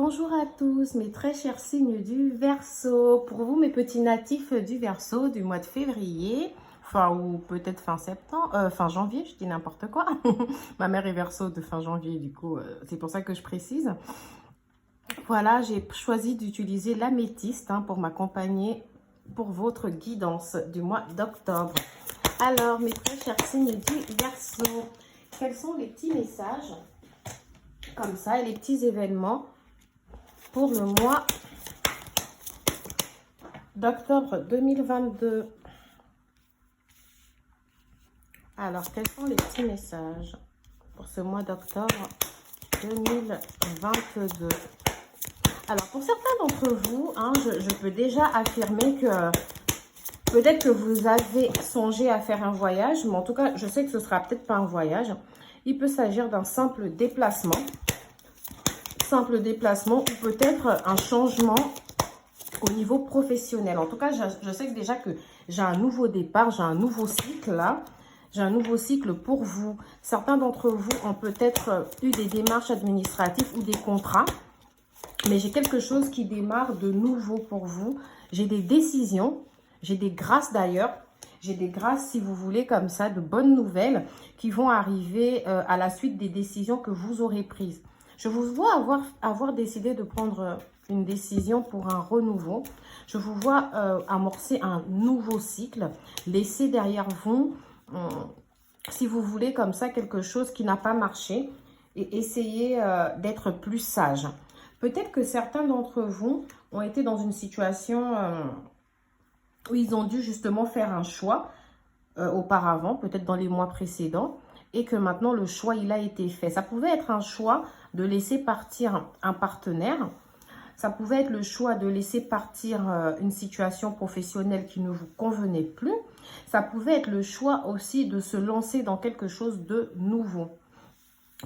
Bonjour à tous mes très chers signes du Verseau. Pour vous mes petits natifs du Verseau du mois de février, ou peut-être fin septembre, fin janvier, je dis n'importe quoi. Ma mère est Verseau de fin janvier, du coup c'est pour ça que je précise. Voilà, j'ai choisi d'utiliser l'améthyste pour m'accompagner pour votre guidance du mois d'octobre. Alors mes très chers signes du Verseau, quels sont les petits messages comme ça et les petits événements pour le mois d'octobre 2022. Alors, quels sont les petits messages pour ce mois d'octobre 2022? Alors, pour certains d'entre vous, je peux déjà affirmer que peut-être que vous avez songé à faire un voyage, mais en tout cas, je sais que ce ne sera peut-être pas un voyage. Il peut s'agir d'un simple déplacement ou peut-être un changement au niveau professionnel. En tout cas, je sais que déjà que j'ai un nouveau départ, j'ai un nouveau cycle là. J'ai un nouveau cycle pour vous. Certains d'entre vous ont peut-être eu des démarches administratives ou des contrats. Mais j'ai quelque chose qui démarre de nouveau pour vous. J'ai des décisions, j'ai des grâces d'ailleurs. J'ai des grâces, si vous voulez, comme ça, de bonnes nouvelles qui vont arriver à la suite des décisions que vous aurez prises. Je vous vois avoir décidé de prendre une décision pour un renouveau. Je vous vois amorcer un nouveau cycle, laisser derrière vous, si vous voulez, comme ça, quelque chose qui n'a pas marché et essayer d'être plus sage. Peut-être que certains d'entre vous ont été dans une situation où ils ont dû justement faire un choix auparavant, peut-être dans les mois précédents, et que maintenant le choix il a été fait. Ça pouvait être un choix de laisser partir un partenaire, ça pouvait être le choix de laisser partir une situation professionnelle qui ne vous convenait plus, ça pouvait être le choix aussi de se lancer dans quelque chose de nouveau.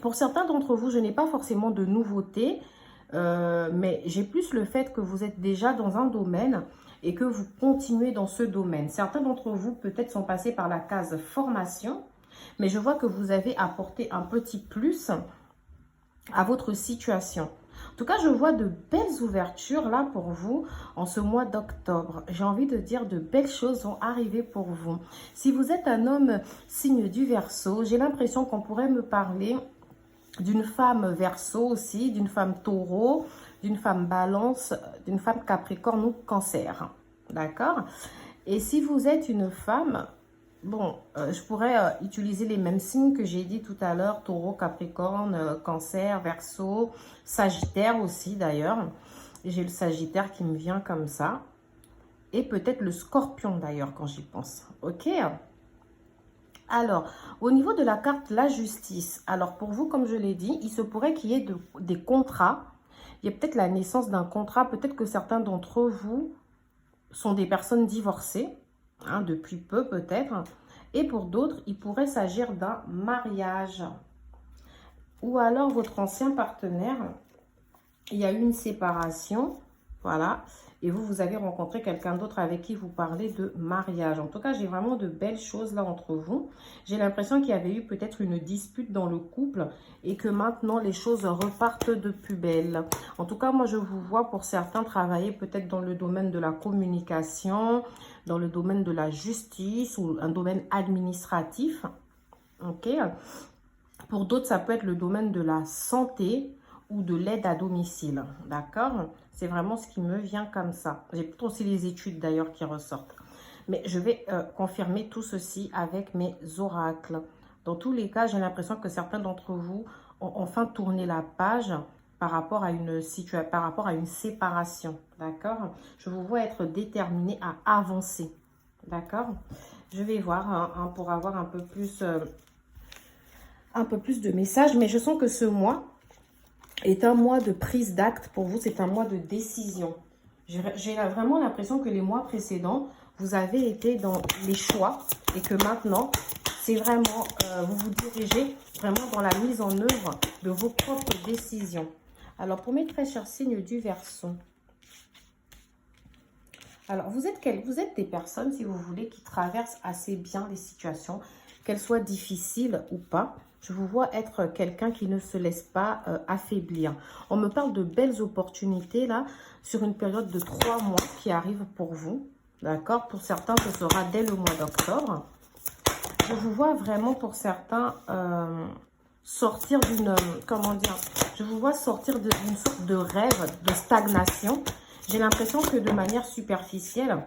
Pour certains d'entre vous, je n'ai pas forcément de nouveauté, mais j'ai plus le fait que vous êtes déjà dans un domaine et que vous continuez dans ce domaine. Certains d'entre vous peut-être sont passés par la case formation, mais je vois que vous avez apporté un petit plus à votre situation. En tout cas, je vois de belles ouvertures là pour vous en ce mois d'octobre. J'ai envie de dire de belles choses vont arriver pour vous. Si vous êtes un homme signe du Verseau, j'ai l'impression qu'on pourrait me parler d'une femme Verseau aussi, d'une femme Taureau, d'une femme Balance, d'une femme Capricorne ou Cancer. D'accord? Et si vous êtes une femme, bon, je pourrais utiliser les mêmes signes que j'ai dit tout à l'heure, Taureau, Capricorne, Cancer, Verseau, Sagittaire aussi d'ailleurs. J'ai le Sagittaire qui me vient comme ça. Et peut-être le Scorpion d'ailleurs quand j'y pense. Ok? Alors, au niveau de la carte la justice, alors pour vous, comme je l'ai dit, il se pourrait qu'il y ait des contrats. Il y a peut-être la naissance d'un contrat. Peut-être que certains d'entre vous sont des personnes divorcées, depuis peu peut-être. Et pour d'autres, il pourrait s'agir d'un mariage. Ou alors votre ancien partenaire, il y a eu une séparation, voilà. Et vous avez rencontré quelqu'un d'autre avec qui vous parlez de mariage. En tout cas, j'ai vraiment de belles choses là entre vous. J'ai l'impression qu'il y avait eu peut-être une dispute dans le couple et que maintenant les choses repartent de plus belle. En tout cas, moi je vous vois pour certains travailler peut-être dans le domaine de la communication, dans le domaine de la justice ou un domaine administratif. Ok. Pour d'autres, ça peut être le domaine de la santé ou de l'aide à domicile. D'accord? C'est vraiment ce qui me vient comme ça. J'ai peut-être aussi les études d'ailleurs qui ressortent. Mais je vais confirmer tout ceci avec mes oracles. Dans tous les cas, j'ai l'impression que certains d'entre vous ont enfin tourné la page par rapport à une situation, par rapport à une séparation. D'accord? Je vous vois être déterminé à avancer. D'accord? Je vais voir pour avoir un peu plus de messages. Mais je sens que ce mois est un mois de prise d'acte pour vous, c'est un mois de décision. J'ai vraiment l'impression que les mois précédents, vous avez été dans les choix et que maintenant, c'est vraiment, vous vous dirigez vraiment dans la mise en œuvre de vos propres décisions. Alors, pour mes très chers signes du Verseau, alors vous êtes des personnes, si vous voulez, qui traversent assez bien les situations, qu'elle soit difficile ou pas, je vous vois être quelqu'un qui ne se laisse pas affaiblir. On me parle de belles opportunités là, sur une période de 3 mois qui arrive pour vous. D'accord? Pour certains, ce sera dès le mois d'octobre. Je vous vois vraiment pour certains sortir d'une... comment dire? Je vous vois sortir d'une sorte de rêve, de stagnation. J'ai l'impression que de manière superficielle,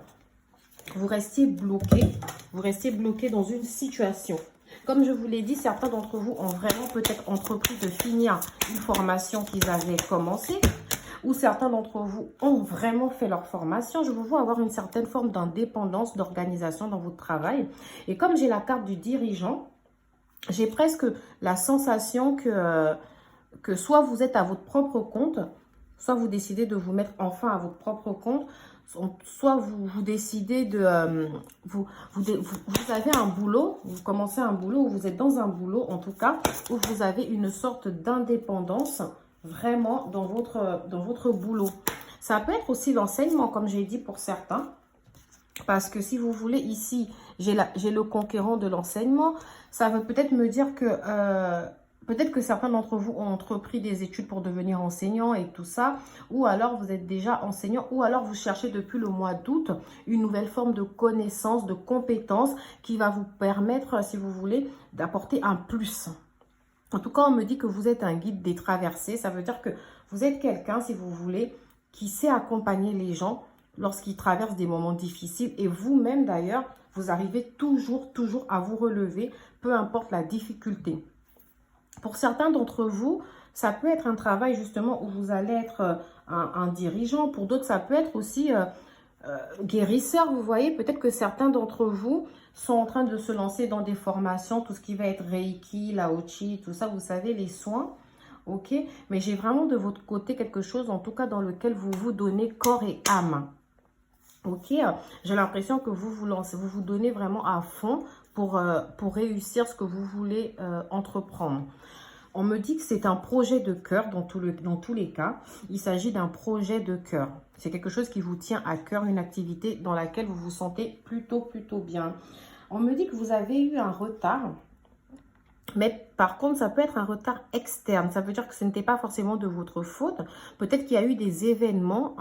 vous restiez bloqué. Vous restiez bloqué dans une situation. Comme je vous l'ai dit, certains d'entre vous ont vraiment peut-être entrepris de finir une formation qu'ils avaient commencée. Ou certains d'entre vous ont vraiment fait leur formation. Je vous vois avoir une certaine forme d'indépendance, d'organisation dans votre travail. Et comme j'ai la carte du dirigeant, j'ai presque la sensation que soit vous êtes à votre propre compte, soit vous décidez de vous mettre enfin à votre propre compte, soit vous décidez de... vous avez un boulot, vous commencez un boulot, ou vous êtes dans un boulot en tout cas, où vous avez une sorte d'indépendance vraiment dans votre boulot. Ça peut être aussi l'enseignement, comme j'ai dit pour certains. Parce que si vous voulez, ici, j'ai le conquérant de l'enseignement. Ça veut peut-être me dire que... peut-être que certains d'entre vous ont entrepris des études pour devenir enseignant et tout ça. Ou alors vous êtes déjà enseignant. Ou alors vous cherchez depuis le mois d'août une nouvelle forme de connaissance, de compétence qui va vous permettre, si vous voulez, d'apporter un plus. En tout cas, on me dit que vous êtes un guide des traversées. Ça veut dire que vous êtes quelqu'un, si vous voulez, qui sait accompagner les gens lorsqu'ils traversent des moments difficiles. Et vous-même, d'ailleurs, vous arrivez toujours à vous relever, peu importe la difficulté. Pour certains d'entre vous, ça peut être un travail justement où vous allez être un dirigeant. Pour d'autres, ça peut être aussi guérisseur. Vous voyez, peut-être que certains d'entre vous sont en train de se lancer dans des formations, tout ce qui va être Reiki, Lao-Chi, tout ça, vous savez, les soins. Ok, mais j'ai vraiment de votre côté quelque chose, en tout cas dans lequel vous vous donnez corps et âme. Ok, j'ai l'impression que vous vous lancez, vous vous donnez vraiment à fond pour réussir ce que vous voulez entreprendre. On me dit que c'est un projet de cœur dans tous les cas. Il s'agit d'un projet de cœur. C'est quelque chose qui vous tient à cœur, une activité dans laquelle vous vous sentez plutôt bien. On me dit que vous avez eu un retard. Mais par contre, ça peut être un retard externe. Ça veut dire que ce n'était pas forcément de votre faute. Peut-être qu'il y a eu des événements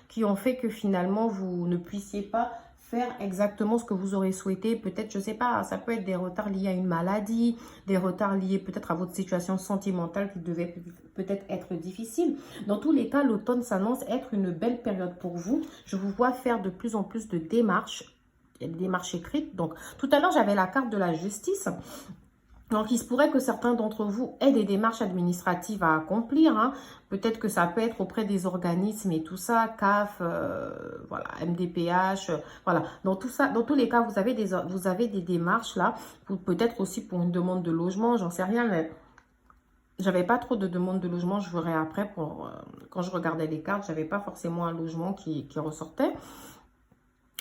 qui ont fait que finalement, vous ne puissiez pas faire exactement ce que vous aurez souhaité. Peut-être, je ne sais pas, ça peut être des retards liés à une maladie, des retards liés peut-être à votre situation sentimentale qui devait peut-être être difficile. Dans tous les cas, l'automne s'annonce être une belle période pour vous. Je vous vois faire de plus en plus de démarches, des démarches écrites. Donc, tout à l'heure, j'avais la carte de la justice. Donc, il se pourrait que certains d'entre vous aient des démarches administratives à accomplir. Peut-être que ça peut être auprès des organismes et tout ça, CAF, voilà, MDPH, voilà. Dans tout ça, dans tous les cas, vous avez des démarches là, peut-être aussi pour une demande de logement, j'en sais rien, mais j'avais pas trop de demandes de logement. Je verrai après, quand je regardais les cartes, j'avais pas forcément un logement qui ressortait.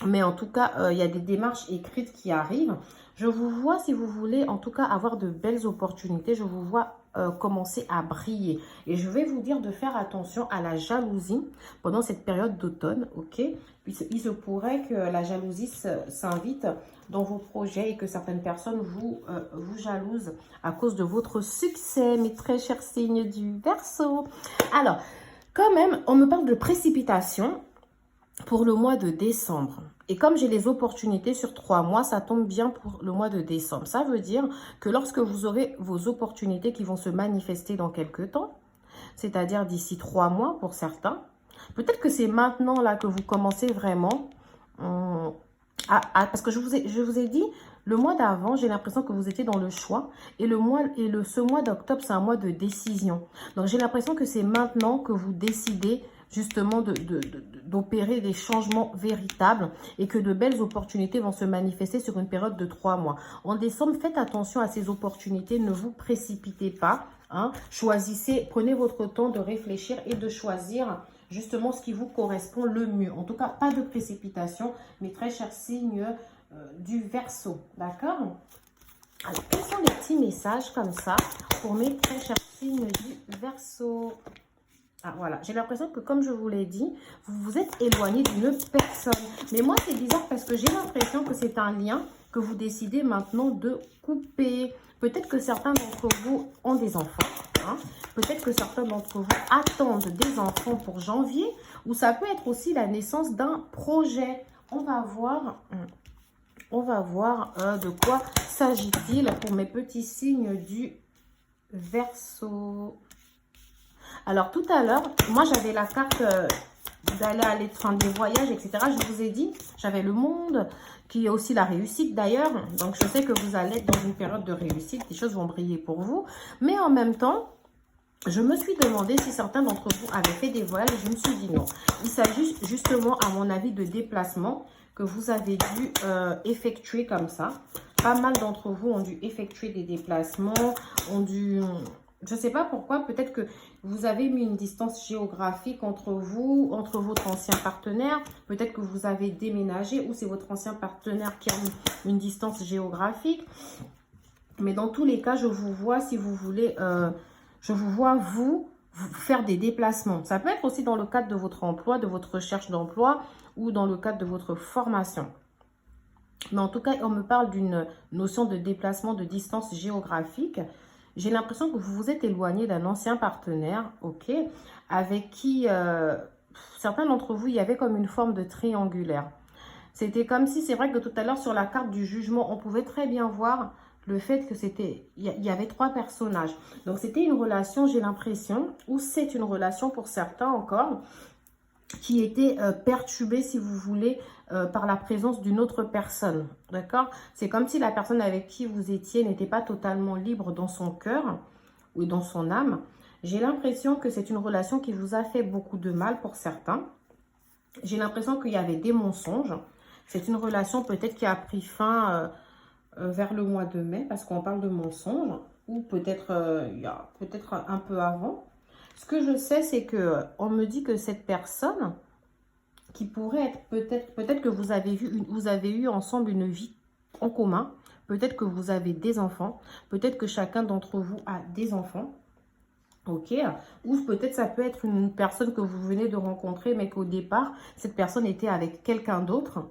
Mais en tout cas, il y a des démarches écrites qui arrivent. Je vous vois, si vous voulez, en tout cas, avoir de belles opportunités. Je vous vois commencer à briller. Et je vais vous dire de faire attention à la jalousie pendant cette période d'automne, ok? Il se pourrait que la jalousie s'invite dans vos projets et que certaines personnes vous jalousent à cause de votre succès, mes très chers signes du Verseau. Alors, quand même, on me parle de précipitation pour le mois de décembre. Et comme j'ai les opportunités sur 3 mois, ça tombe bien pour le mois de décembre. Ça veut dire que lorsque vous aurez vos opportunités qui vont se manifester dans quelques temps, c'est-à-dire d'ici 3 mois pour certains, peut-être que c'est maintenant là que vous commencez vraiment parce que je vous ai dit, le mois d'avant, j'ai l'impression que vous étiez dans le choix. Et ce mois d'octobre, c'est un mois de décision. Donc, j'ai l'impression que c'est maintenant que vous décidez justement d'opérer des changements véritables et que de belles opportunités vont se manifester sur une période de 3 mois. En décembre, faites attention à ces opportunités, ne vous précipitez pas. Choisissez, prenez votre temps de réfléchir et de choisir justement ce qui vous correspond le mieux. En tout cas, pas de précipitation, mes très chers signes du Verseau, d'accord? Alors, quels sont les petits messages comme ça pour mes très chers signes du Verseau? Ah, voilà, j'ai l'impression que, comme je vous l'ai dit, vous vous êtes éloigné d'une personne. Mais moi, c'est bizarre parce que j'ai l'impression que c'est un lien que vous décidez maintenant de couper. Peut-être que certains d'entre vous ont des enfants. Hein. Peut-être que certains d'entre vous attendent des enfants pour janvier. Ou ça peut être aussi la naissance d'un projet. On va voir de quoi s'agit-il pour mes petits signes du Verseau. Alors, tout à l'heure, moi, j'avais la carte d'aller à l'étranger, des voyages, etc. Je vous ai dit, j'avais le monde, qui est aussi la réussite d'ailleurs. Donc, je sais que vous allez être dans une période de réussite. Les choses vont briller pour vous. Mais en même temps, je me suis demandé si certains d'entre vous avaient fait des voyages. Je me suis dit non. Il s'agit justement, à mon avis, de déplacements que vous avez dû effectuer comme ça. Pas mal d'entre vous ont dû effectuer des déplacements, ont dû... Je ne sais pas pourquoi, peut-être que vous avez mis une distance géographique entre vous, entre votre ancien partenaire. Peut-être que vous avez déménagé ou c'est votre ancien partenaire qui a mis une distance géographique. Mais dans tous les cas, je vous vois, si vous voulez, je vous vois vous faire des déplacements. Ça peut être aussi dans le cadre de votre emploi, de votre recherche d'emploi ou dans le cadre de votre formation. Mais en tout cas, on me parle d'une notion de déplacement de distance géographique. J'ai l'impression que vous vous êtes éloigné d'un ancien partenaire, ok, avec qui certains d'entre vous, il y avait comme une forme de triangulaire. C'était comme si, c'est vrai que tout à l'heure, sur la carte du jugement, on pouvait très bien voir le fait que c'était, il y avait 3 personnages. Donc, c'était une relation, j'ai l'impression, ou c'est une relation pour certains encore, qui était perturbée, si vous voulez, par la présence d'une autre personne, d'accord? C'est comme si la personne avec qui vous étiez n'était pas totalement libre dans son cœur ou dans son âme. J'ai l'impression que c'est une relation qui vous a fait beaucoup de mal pour certains. J'ai l'impression qu'il y avait des mensonges. C'est une relation peut-être qui a pris fin vers le mois de mai, parce qu'on parle de mensonges, ou peut-être peut-être un peu avant. Ce que je sais, c'est que on me dit que cette personne qui pourrait être peut-être que vous avez eu ensemble une vie en commun, peut-être que vous avez des enfants, peut-être que chacun d'entre vous a des enfants, ok, ou peut-être ça peut être une personne que vous venez de rencontrer, mais qu'au départ, cette personne était avec quelqu'un d'autre,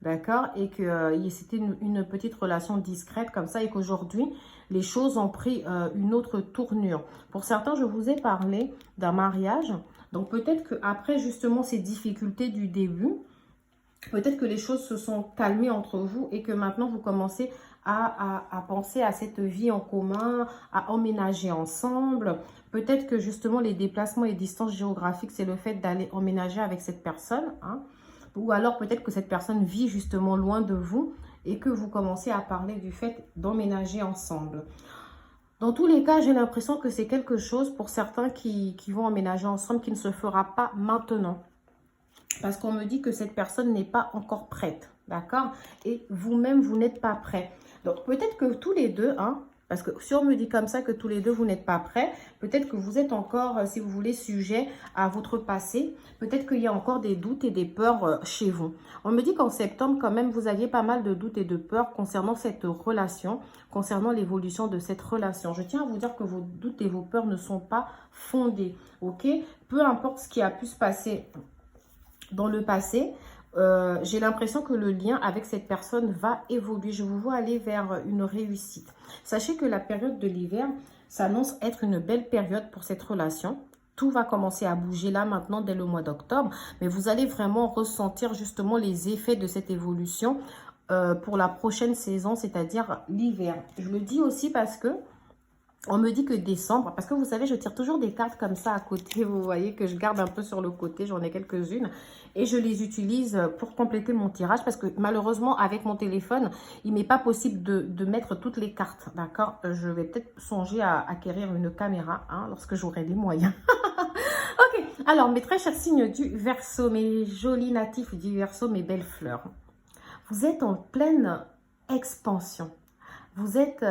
d'accord, et que c'était une petite relation discrète comme ça, et qu'aujourd'hui, les choses ont pris une autre tournure. Pour certains, je vous ai parlé d'un mariage. Donc, peut-être qu'après, justement, ces difficultés du début, peut-être que les choses se sont calmées entre vous et que maintenant, vous commencez à penser à cette vie en commun, à emménager ensemble. Peut-être que, justement, les déplacements et distances géographiques, c'est le fait d'aller emménager avec cette personne. Hein. Ou alors, peut-être que cette personne vit justement loin de vous et que vous commencez à parler du fait d'emménager ensemble. Dans tous les cas, j'ai l'impression que c'est quelque chose pour certains qui vont emménager ensemble qui ne se fera pas maintenant. Parce qu'on me dit que cette personne n'est pas encore prête, d'accord? Et vous-même, vous n'êtes pas prêt. Donc, peut-être que tous les deux, hein, parce que si on me dit comme ça que tous les deux, vous n'êtes pas prêts, peut-être que vous êtes encore, si vous voulez, sujet à votre passé. Peut-être qu'il y a encore des doutes et des peurs chez vous. On me dit qu'en septembre, quand même, vous aviez pas mal de doutes et de peurs concernant cette relation, concernant l'évolution de cette relation. Je tiens à vous dire que vos doutes et vos peurs ne sont pas fondés, ok? Peu importe ce qui a pu se passer dans le passé, j'ai l'impression que le lien avec cette personne va évoluer. Je vous vois aller vers une réussite. Sachez que la période de l'hiver s'annonce être une belle période pour cette relation. Tout va commencer à bouger là maintenant dès le mois d'octobre. Mais vous allez vraiment ressentir justement les effets de cette évolution pour la prochaine saison, c'est-à-dire l'hiver. Je le dis aussi parce que on me dit que décembre, parce que vous savez, je tire toujours des cartes comme ça à côté. Vous voyez que je garde un peu sur le côté, j'en ai quelques-unes. Et je les utilise pour compléter mon tirage parce que malheureusement, avec mon téléphone, il m'est pas possible de mettre toutes les cartes, d'accord? Je vais peut-être songer à acquérir une caméra hein, lorsque j'aurai les moyens. Ok, alors mes très chers signes du Verseau, mes jolis natifs du Verseau, mes belles fleurs. Vous êtes en pleine expansion. Vous êtes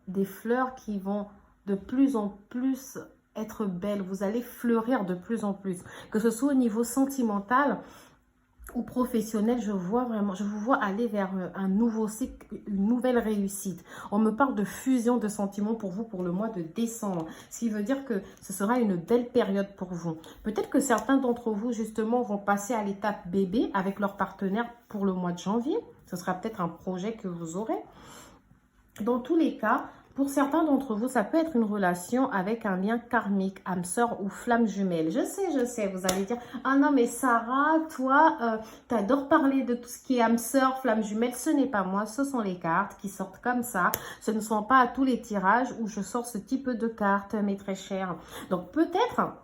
des fleurs qui vont de plus en plus être belles. Vous allez fleurir de plus en plus. Que ce soit au niveau sentimental ou professionnel, je vous vois aller vers un nouveau cycle, une nouvelle réussite. On me parle de fusion de sentiments pour vous pour le mois de décembre. Ce qui veut dire que ce sera une belle période pour vous. Peut-être que certains d'entre vous, justement, vont passer à l'étape bébé avec leur partenaire pour le mois de janvier. Ce sera peut-être un projet que vous aurez. Dans tous les cas, pour certains d'entre vous, ça peut être une relation avec un lien karmique, âme sœur ou flamme jumelle. Je sais, vous allez dire, ah non mais Sarah, toi, t'adores parler de tout ce qui est âme sœur, flamme jumelle. Ce n'est pas moi, ce sont les cartes qui sortent comme ça. Ce ne sont pas à tous les tirages où je sors ce type de cartes, mes très chers. Donc peut-être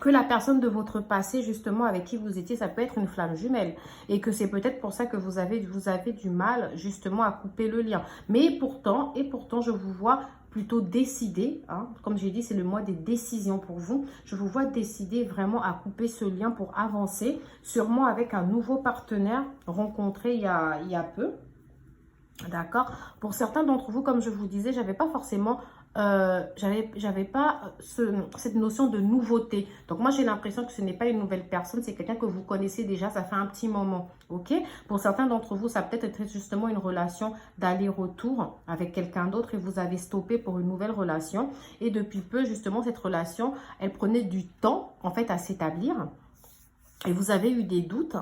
que la personne de votre passé, justement, avec qui vous étiez, ça peut être une flamme jumelle. Et que c'est peut-être pour ça que vous avez du mal, justement, à couper le lien. Mais pourtant, je vous vois plutôt décidé, hein, comme j'ai dit, c'est le mois des décisions pour vous. Je vous vois décider vraiment à couper ce lien pour avancer, sûrement avec un nouveau partenaire rencontré il y a peu. D'accord. Pour certains d'entre vous, comme je vous disais, j'avais pas forcément, j'avais pas cette notion de nouveauté. Donc moi, j'ai l'impression que ce n'est pas une nouvelle personne, c'est quelqu'un que vous connaissez déjà, ça fait un petit moment. Ok. Pour certains d'entre vous, ça peut être justement une relation d'aller-retour avec quelqu'un d'autre et vous avez stoppé pour une nouvelle relation. Et depuis peu, justement, cette relation, elle prenait du temps en fait à s'établir et vous avez eu des doutes.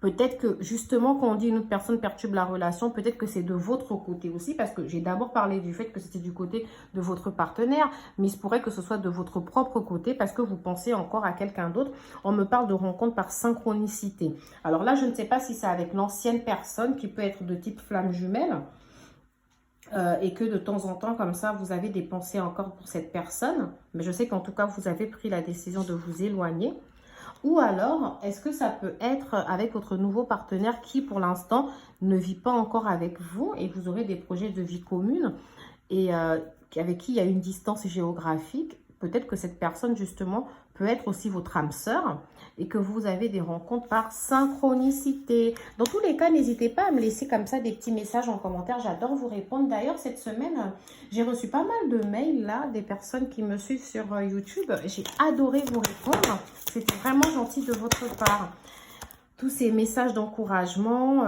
Peut-être que justement, quand on dit une autre personne perturbe la relation, peut-être que c'est de votre côté aussi, parce que j'ai d'abord parlé du fait que c'était du côté de votre partenaire, mais il se pourrait que ce soit de votre propre côté, parce que vous pensez encore à quelqu'un d'autre. On me parle de rencontre par synchronicité. Alors là, je ne sais pas si c'est avec l'ancienne personne, qui peut être de type flamme jumelle, et que de temps en temps, comme ça, vous avez des pensées encore pour cette personne. Mais je sais qu'en tout cas, vous avez pris la décision de vous éloigner. Ou alors, est-ce que ça peut être avec votre nouveau partenaire qui, pour l'instant, ne vit pas encore avec vous et vous aurez des projets de vie commune et avec qui il y a une distance géographique. Peut-être que cette personne, justement, peut être aussi votre âme sœur et que vous avez des rencontres par synchronicité. Dans tous les cas, n'hésitez pas à me laisser comme ça des petits messages en commentaire. J'adore vous répondre. D'ailleurs, cette semaine, j'ai reçu pas mal de mails là, des personnes qui me suivent sur YouTube. J'ai adoré vous répondre. C'était vraiment gentil de votre part. Tous ces messages d'encouragement.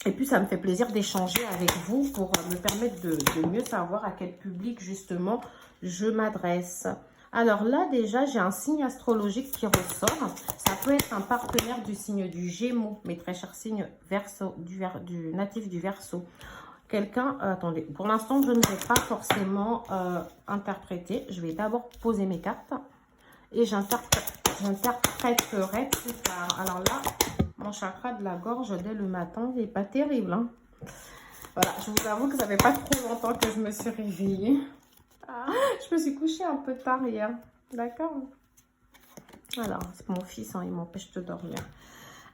Et puis, ça me fait plaisir d'échanger avec vous pour me permettre de mieux savoir à quel public, justement, je m'adresse. Alors là, déjà, j'ai un signe astrologique qui ressort. Ça peut être un partenaire du signe du Gémeaux, mes très chers signes Verseau, du natif du Verseau. Quelqu'un, attendez, pour l'instant, je ne vais pas forcément interpréter. Je vais d'abord poser mes cartes et j'interpréterai plus tard. Alors là, mon chakra de la gorge dès le matin, il n'est pas terrible, hein. Voilà, je vous avoue que ça fait pas trop longtemps que je me suis réveillée. Je me suis couchée un peu tard hier. D'accord. Alors, c'est mon fils, hein, il m'empêche de dormir.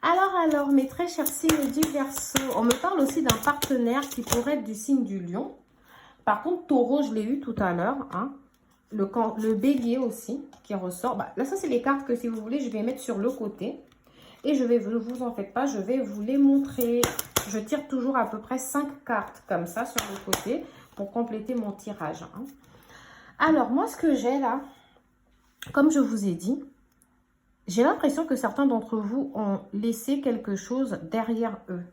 Alors, mes très chers signes du Verseau. On me parle aussi d'un partenaire qui pourrait être du signe du Lion. Par contre, Taureau, je l'ai eu tout à l'heure. Hein. Le Bélier aussi, qui ressort. Bah, là, ça, c'est les cartes que, si vous voulez, je vais mettre sur le côté. Et ne vous en faites pas, je vais vous les montrer. Je tire toujours à peu près 5 cartes comme ça sur le côté pour compléter mon tirage. Hein. Alors, moi, ce que j'ai là, comme je vous ai dit, j'ai l'impression que certains d'entre vous ont laissé quelque chose derrière eux.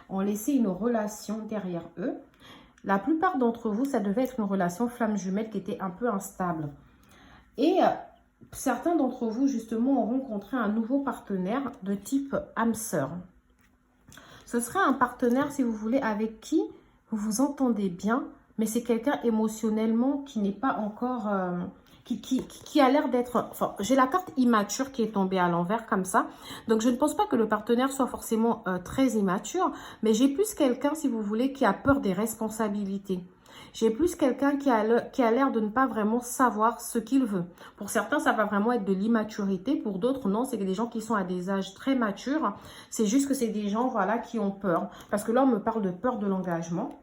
Ont laissé une relation derrière eux. La plupart d'entre vous, ça devait être une relation flamme jumelle qui était un peu instable. Et certains d'entre vous, justement, ont rencontré un nouveau partenaire de type âme sœur. Ce serait un partenaire, si vous voulez, avec qui vous vous entendez bien, mais c'est quelqu'un émotionnellement qui n'est pas encore... qui a l'air d'être... Enfin, j'ai la carte immature qui est tombée à l'envers comme ça. Donc, je ne pense pas que le partenaire soit forcément très immature, mais j'ai plus quelqu'un, si vous voulez, qui a peur des responsabilités. J'ai plus quelqu'un qui a l'air de ne pas vraiment savoir ce qu'il veut. Pour certains, ça va vraiment être de l'immaturité. Pour d'autres, non, c'est des gens qui sont à des âges très matures. C'est juste que c'est des gens, voilà, qui ont peur. Parce que là, on me parle de peur de l'engagement,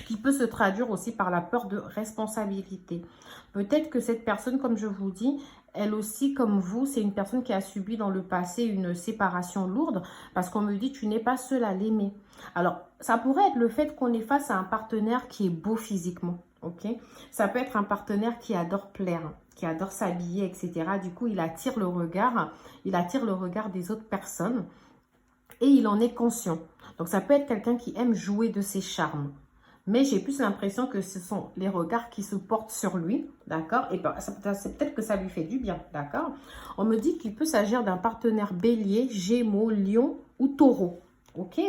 qui peut se traduire aussi par la peur de responsabilité. Peut-être que cette personne, comme je vous dis, elle aussi, comme vous, c'est une personne qui a subi dans le passé une séparation lourde, parce qu'on me dit, tu n'es pas seule à l'aimer. Alors, ça pourrait être le fait qu'on est face à un partenaire qui est beau physiquement, ok? Ça peut être un partenaire qui adore plaire, qui adore s'habiller, etc. Du coup, il attire le regard des autres personnes et il en est conscient. Donc, ça peut être quelqu'un qui aime jouer de ses charmes. Mais j'ai plus l'impression que ce sont les regards qui se portent sur lui, d'accord? Et ben, c'est peut-être que ça lui fait du bien, d'accord? On me dit qu'il peut s'agir d'un partenaire bélier, gémeaux, lion ou taureau, Ok?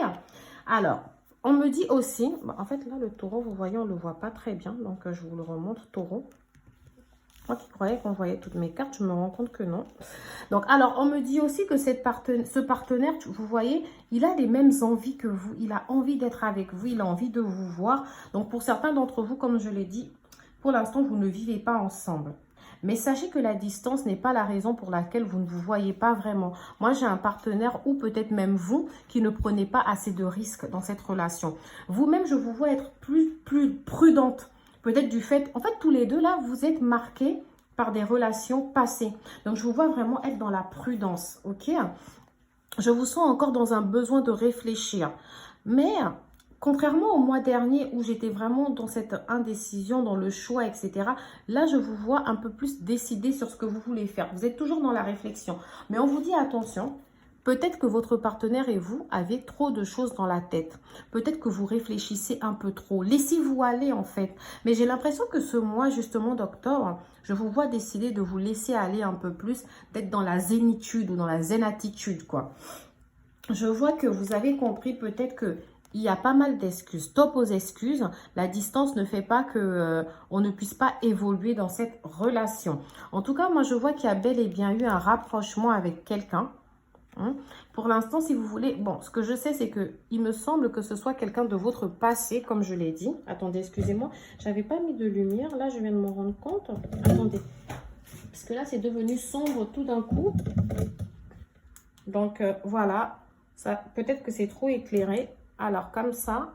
Alors, on me dit aussi, en fait là le taureau, vous voyez, on ne le voit pas très bien, donc je vous le remontre, taureau. Moi qui croyais qu'on voyait toutes mes cartes, je me rends compte que non. Donc, alors, on me dit aussi que ce partenaire, vous voyez, il a les mêmes envies que vous. Il a envie d'être avec vous, il a envie de vous voir. Donc, pour certains d'entre vous, comme je l'ai dit, pour l'instant, vous ne vivez pas ensemble. Mais sachez que la distance n'est pas la raison pour laquelle vous ne vous voyez pas vraiment. Moi, j'ai un partenaire ou peut-être même vous qui ne prenez pas assez de risques dans cette relation. Vous-même, je vous vois être plus prudente. Peut-être du fait, en fait, tous les deux là, vous êtes marqués par des relations passées. Donc, je vous vois vraiment être dans la prudence, ok? Je vous sens encore dans un besoin de réfléchir. Mais, contrairement au mois dernier où j'étais vraiment dans cette indécision, dans le choix, etc. Là, je vous vois un peu plus décidé sur ce que vous voulez faire. Vous êtes toujours dans la réflexion. Mais on vous dit attention. Peut-être que votre partenaire et vous avez trop de choses dans la tête. Peut-être que vous réfléchissez un peu trop. Laissez-vous aller en fait. Mais j'ai l'impression que ce mois justement d'octobre, je vous vois décider de vous laisser aller un peu plus, d'être dans la zénitude ou dans la zénatitude quoi. Je vois que vous avez compris peut-être que il y a pas mal d'excuses. Stop aux excuses. La distance ne fait pas que on ne puisse pas évoluer dans cette relation. En tout cas, moi je vois qu'il y a bel et bien eu un rapprochement avec quelqu'un. Pour l'instant, si vous voulez, bon, ce que je sais, c'est que il me semble que ce soit quelqu'un de votre passé, comme je l'ai dit. Attendez, excusez-moi, j'avais pas mis de lumière. Là, je viens de m'en rendre compte. Attendez, parce que là, c'est devenu sombre tout d'un coup. Donc, voilà, ça, peut-être que c'est trop éclairé. Alors, comme ça.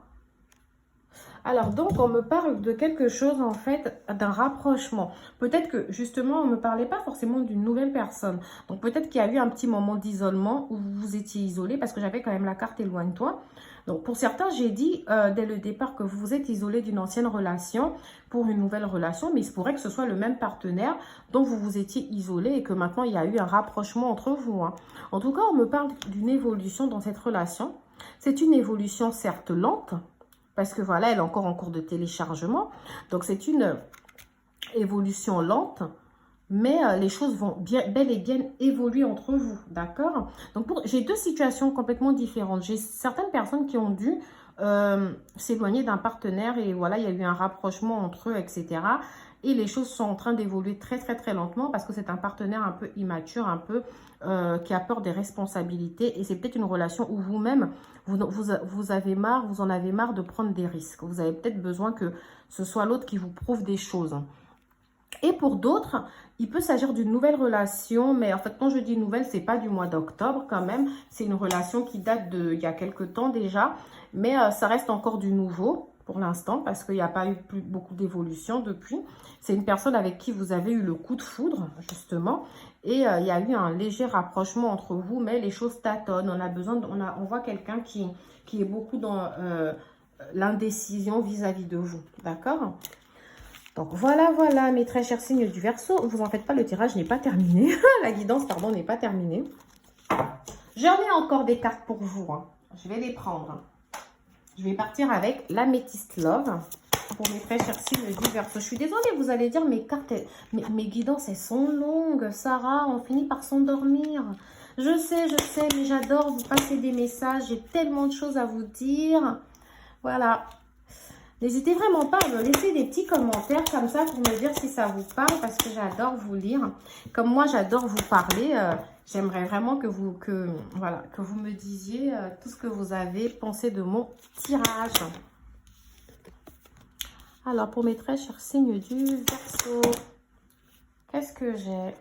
Alors, donc, on me parle de quelque chose, en fait, d'un rapprochement. Peut-être que, justement, on ne me parlait pas forcément d'une nouvelle personne. Donc, peut-être qu'il y a eu un petit moment d'isolement où vous étiez isolé parce que j'avais quand même la carte éloigne-toi. Donc, pour certains, j'ai dit dès le départ que vous vous êtes isolé d'une ancienne relation pour une nouvelle relation. Mais il se pourrait que ce soit le même partenaire dont vous vous étiez isolé et que maintenant, il y a eu un rapprochement entre vous. En tout cas, on me parle d'une évolution dans cette relation. C'est une évolution certes lente, parce que voilà, elle est encore en cours de téléchargement. Donc, c'est une évolution lente, mais les choses vont bel et bien évoluer entre vous, d'accord? Donc, j'ai deux situations complètement différentes. J'ai certaines personnes qui ont dû s'éloigner d'un partenaire et voilà, il y a eu un rapprochement entre eux, etc. Et les choses sont en train d'évoluer très, très, très lentement parce que c'est un partenaire un peu immature, un peu qui a peur des responsabilités. Et c'est peut-être une relation où vous-même, vous avez marre, vous en avez marre de prendre des risques. Vous avez peut-être besoin que ce soit l'autre qui vous prouve des choses. Et pour d'autres, il peut s'agir d'une nouvelle relation, mais en fait, quand je dis nouvelle, c'est pas du mois d'octobre quand même. C'est une relation qui date d'il y a quelques temps déjà, mais ça reste encore du nouveau pour l'instant parce qu'il n'y a pas eu beaucoup d'évolution depuis. C'est une personne avec qui vous avez eu le coup de foudre, justement, et il y a eu un léger rapprochement entre vous, mais les choses tâtonnent. On a besoin, on voit quelqu'un qui est beaucoup dans l'indécision vis-à-vis de vous, d'accord ? Donc voilà, voilà mes très chers signes du Verseau. Vous en faites pas, le tirage n'est pas terminé. La guidance, pardon, n'est pas terminée. J'en ai encore des cartes pour vous. Je vais les prendre. Je vais partir avec l'Améthyste Love pour mes très chers signes du Verseau. Je suis désolée, vous allez dire mes cartes, mes guidances, elles sont longues. Sarah, on finit par s'endormir. Je sais, mais j'adore vous passer des messages. J'ai tellement de choses à vous dire. Voilà. N'hésitez vraiment pas à me laisser des petits commentaires comme ça pour me dire si ça vous parle parce que j'adore vous lire. Comme moi, j'adore vous parler. J'aimerais vraiment que vous me disiez tout ce que vous avez pensé de mon tirage. Alors, pour mes très chers signes du Verseau, qu'est-ce que j'ai?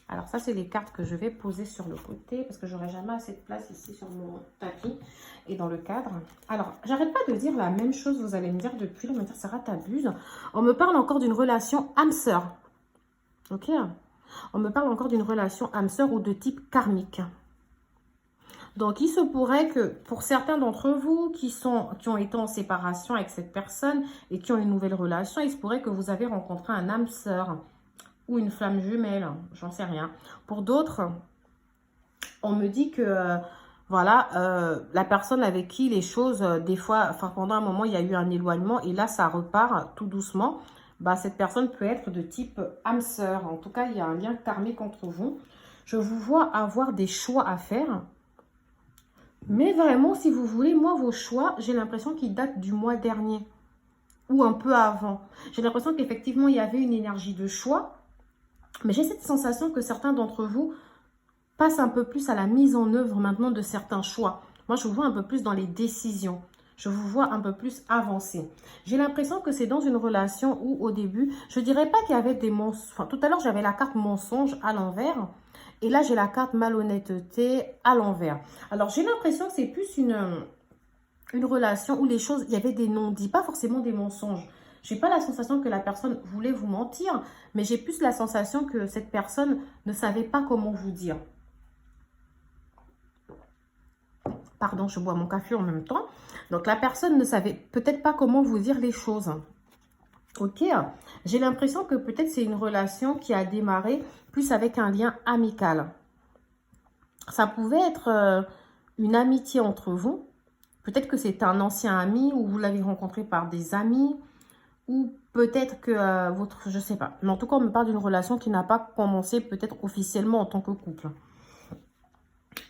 Alors, ça, c'est les cartes que je vais poser sur le côté parce que j'aurai jamais assez de place ici sur mon tapis et dans le cadre. Alors, j'arrête pas de dire la même chose, vous allez me dire depuis, on va me dire, Sarah, t'abuses. On me parle encore d'une relation âme-sœur. Ok? On me parle encore d'une relation âme-sœur ou de type karmique. Donc, il se pourrait que pour certains d'entre vous qui ont été en séparation avec cette personne et qui ont une nouvelle relation, il se pourrait que vous avez rencontré un âme-sœur ou une flamme jumelle, j'en sais rien. Pour d'autres, on me dit que, voilà, la personne avec qui les choses, des fois, enfin pendant un moment, il y a eu un éloignement et là, ça repart tout doucement. Bah, cette personne peut être de type âme-sœur. En tout cas, il y a un lien karmique entre vous. Je vous vois avoir des choix à faire. Mais vraiment, si vous voulez, moi, vos choix, j'ai l'impression qu'ils datent du mois dernier ou un peu avant. J'ai l'impression qu'effectivement, il y avait une énergie de choix. Mais j'ai cette sensation que certains d'entre vous passent un peu plus à la mise en œuvre maintenant de certains choix. Moi, je vous vois un peu plus dans les décisions. Je vous vois un peu plus avancer. J'ai l'impression que c'est dans une relation où, au début, je ne dirais pas qu'il y avait des mensonges. Enfin, tout à l'heure, j'avais la carte mensonge à l'envers. Et là, j'ai la carte malhonnêteté à l'envers. Alors, j'ai l'impression que c'est plus une relation où les choses, il y avait des non-dits, pas forcément des mensonges. Je n'ai pas la sensation que la personne voulait vous mentir, mais j'ai plus la sensation que cette personne ne savait pas comment vous dire. Pardon, je bois mon café en même temps. Donc, la personne ne savait peut-être pas comment vous dire les choses. Ok, j'ai l'impression que peut-être c'est une relation qui a démarré plus avec un lien amical. Ça pouvait être une amitié entre vous. Peut-être que c'est un ancien ami ou vous l'avez rencontré par des amis. Ou peut-être que votre... Je sais pas. Mais en tout cas, on me parle d'une relation qui n'a pas commencé peut-être officiellement en tant que couple.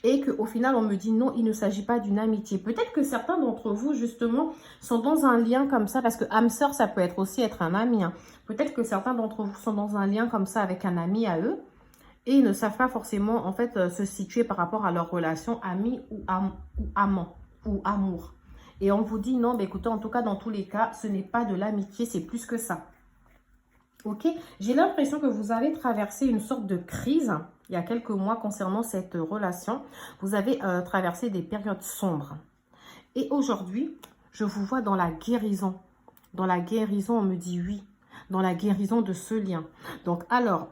Et qu'au final, on me dit non, il ne s'agit pas d'une amitié. Peut-être que certains d'entre vous, justement, sont dans un lien comme ça. Parce que âme sœur, ça peut être aussi être un ami. Hein. Peut-être que certains d'entre vous sont dans un lien comme ça avec un ami à eux. Et ils ne savent pas forcément, en fait, se situer par rapport à leur relation ami ou amant ou amour. Et on vous dit, non, mais écoutez, en tout cas, dans tous les cas, ce n'est pas de l'amitié, c'est plus que ça. Ok, j'ai l'impression que vous avez traversé une sorte de crise il y a quelques mois concernant cette relation. Vous avez traversé des périodes sombres. Et aujourd'hui, je vous vois dans la guérison. Dans la guérison, on me dit oui. Dans la guérison de ce lien. Donc, alors...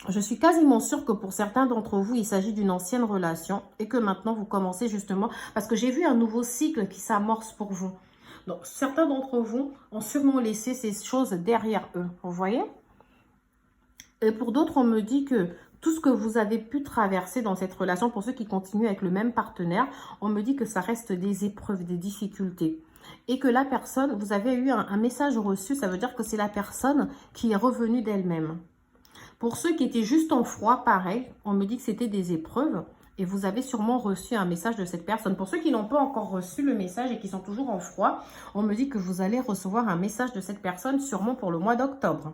Je suis quasiment sûre que pour certains d'entre vous, il s'agit d'une ancienne relation et que maintenant vous commencez justement, parce que j'ai vu un nouveau cycle qui s'amorce pour vous. Donc, certains d'entre vous ont sûrement laissé ces choses derrière eux, vous voyez? Et pour d'autres, on me dit que tout ce que vous avez pu traverser dans cette relation, pour ceux qui continuent avec le même partenaire, on me dit que ça reste des épreuves, des difficultés. Et que la personne, vous avez eu un message reçu, ça veut dire que c'est la personne qui est revenue d'elle-même. Pour ceux qui étaient juste en froid, pareil, on me dit que c'était des épreuves et vous avez sûrement reçu un message de cette personne. Pour ceux qui n'ont pas encore reçu le message et qui sont toujours en froid, on me dit que vous allez recevoir un message de cette personne sûrement pour le mois d'octobre.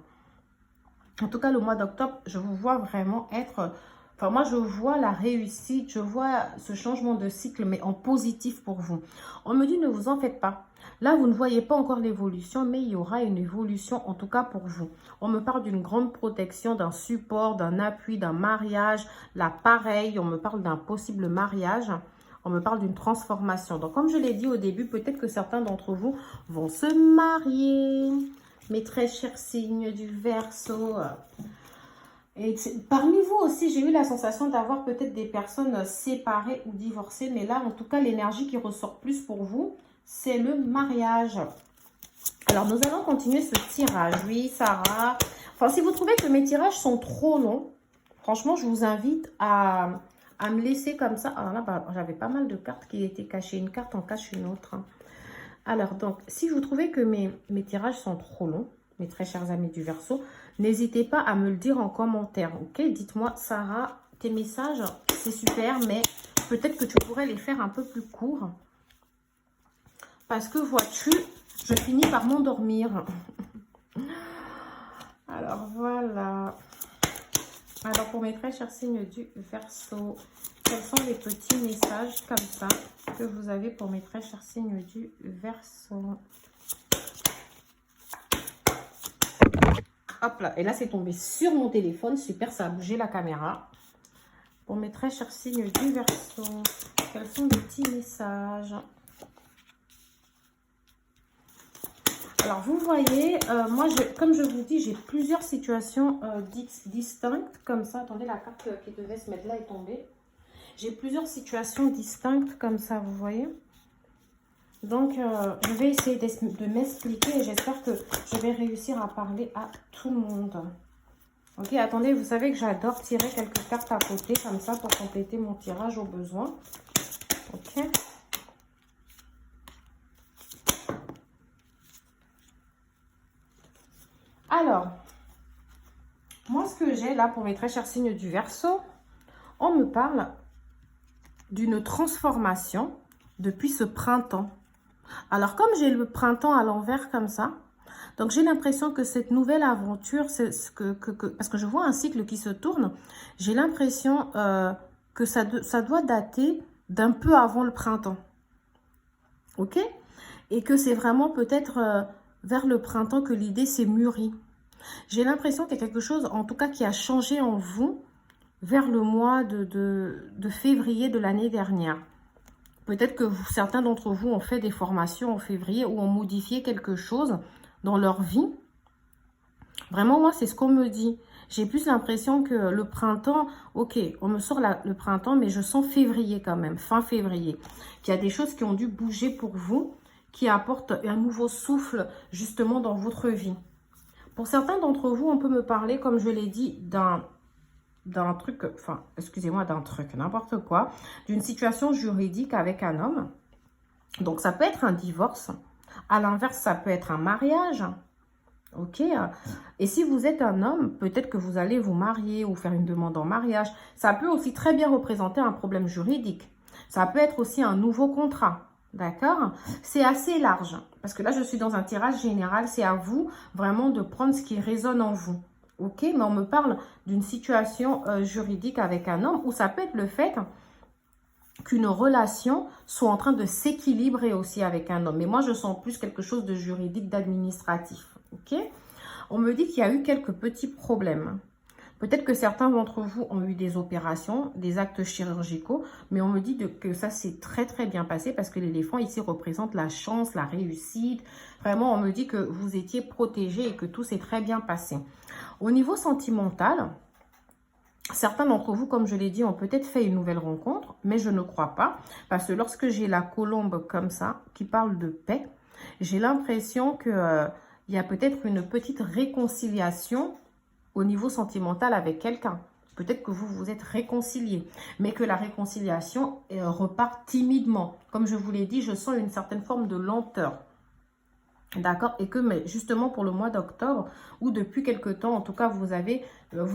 En tout cas, le mois d'octobre, je vous vois vraiment être... Enfin, moi, je vois la réussite, je vois ce changement de cycle, mais en positif pour vous. On me dit, ne vous en faites pas. Là, vous ne voyez pas encore l'évolution, mais il y aura une évolution, en tout cas pour vous. On me parle d'une grande protection, d'un support, d'un appui, d'un mariage. Là, pareil, on me parle d'un possible mariage. On me parle d'une transformation. Donc, comme je l'ai dit au début, peut-être que certains d'entre vous vont se marier. Mes très chers signes du Verseau. Et parmi vous aussi, j'ai eu la sensation d'avoir peut-être des personnes séparées ou divorcées. Mais là, en tout cas, l'énergie qui ressort plus pour vous, c'est le mariage. Alors, nous allons continuer ce tirage. Oui, Sarah. Enfin, si vous trouvez que mes tirages sont trop longs, franchement, je vous invite à me laisser comme ça. Alors là, bah, j'avais pas mal de cartes qui étaient cachées. Une carte en cache une autre. Alors, donc, si vous trouvez que mes tirages sont trop longs, mes très chers amis du Verseau, n'hésitez pas à me le dire en commentaire, ok? Dites-moi, Sarah, tes messages, c'est super, mais peut-être que tu pourrais les faire un peu plus courts. Parce que, vois-tu, je finis par m'endormir. Alors, voilà. Alors, pour mes très chers signes du Verseau, quels sont les petits messages comme ça que vous avez pour mes très chers signes du Verseau? Hop là, et là c'est tombé sur mon téléphone, super, ça a bougé la caméra. Pour mes très chers signes du Verseau, quels sont les petits messages? Alors vous voyez, moi comme je vous dis, j'ai plusieurs situations distinctes comme ça. Attendez, la carte qui devait se mettre là est tombée. J'ai plusieurs situations distinctes comme ça, vous voyez. Donc, je vais essayer de m'expliquer et j'espère que je vais réussir à parler à tout le monde. Ok, attendez, vous savez que j'adore tirer quelques cartes à côté, comme ça, pour compléter mon tirage au besoin. Ok. Alors, moi, ce que j'ai là pour mes très chers signes du Verseau, on me parle d'une transformation depuis ce printemps. Alors, comme j'ai le printemps à l'envers comme ça, donc j'ai l'impression que cette nouvelle aventure, c'est ce parce que je vois un cycle qui se tourne, j'ai l'impression que ça doit dater d'un peu avant le printemps. Ok? Et que c'est vraiment peut-être vers le printemps que l'idée s'est mûrie. J'ai l'impression qu'il y a quelque chose, en tout cas, qui a changé en vous vers le mois de février de l'année dernière. Peut-être que certains d'entre vous ont fait des formations en février ou ont modifié quelque chose dans leur vie. Vraiment, moi, c'est ce qu'on me dit. J'ai plus l'impression que le printemps, ok, on me sort le printemps, mais je sens février quand même, fin février. Qu'il y a des choses qui ont dû bouger pour vous, qui apportent un nouveau souffle justement dans votre vie. Pour certains d'entre vous, on peut me parler, comme je l'ai dit, d'un truc, enfin, excusez-moi, d'un truc, n'importe quoi, d'une situation juridique avec un homme. Donc, ça peut être un divorce. À l'inverse, ça peut être un mariage. Ok. Et si vous êtes un homme, peut-être que vous allez vous marier ou faire une demande en mariage. Ça peut aussi très bien représenter un problème juridique. Ça peut être aussi un nouveau contrat. D'accord? C'est assez large. Parce que là, je suis dans un tirage général. C'est à vous vraiment de prendre ce qui résonne en vous. Ok? Mais on me parle d'une situation juridique avec un homme où ça peut être le fait qu'une relation soit en train de s'équilibrer aussi avec un homme. Mais moi, je sens plus quelque chose de juridique, d'administratif. Ok? On me dit qu'il y a eu quelques petits problèmes. Peut-être que certains d'entre vous ont eu des opérations, des actes chirurgicaux, mais on me dit que ça s'est très très bien passé parce que l'éléphant ici représente la chance, la réussite. Vraiment, on me dit que vous étiez protégés et que tout s'est très bien passé. Au niveau sentimental, certains d'entre vous, comme je l'ai dit, ont peut-être fait une nouvelle rencontre, mais je ne crois pas. Parce que lorsque j'ai la colombe comme ça, qui parle de paix, j'ai l'impression que il y a peut-être une petite réconciliation au niveau sentimental avec quelqu'un. Peut-être que vous vous êtes réconciliés, mais que la réconciliation repart timidement. Comme je vous l'ai dit, je sens une certaine forme de lenteur. D'accord? Et que mais justement pour le mois d'octobre, ou depuis quelque temps, en tout cas, vous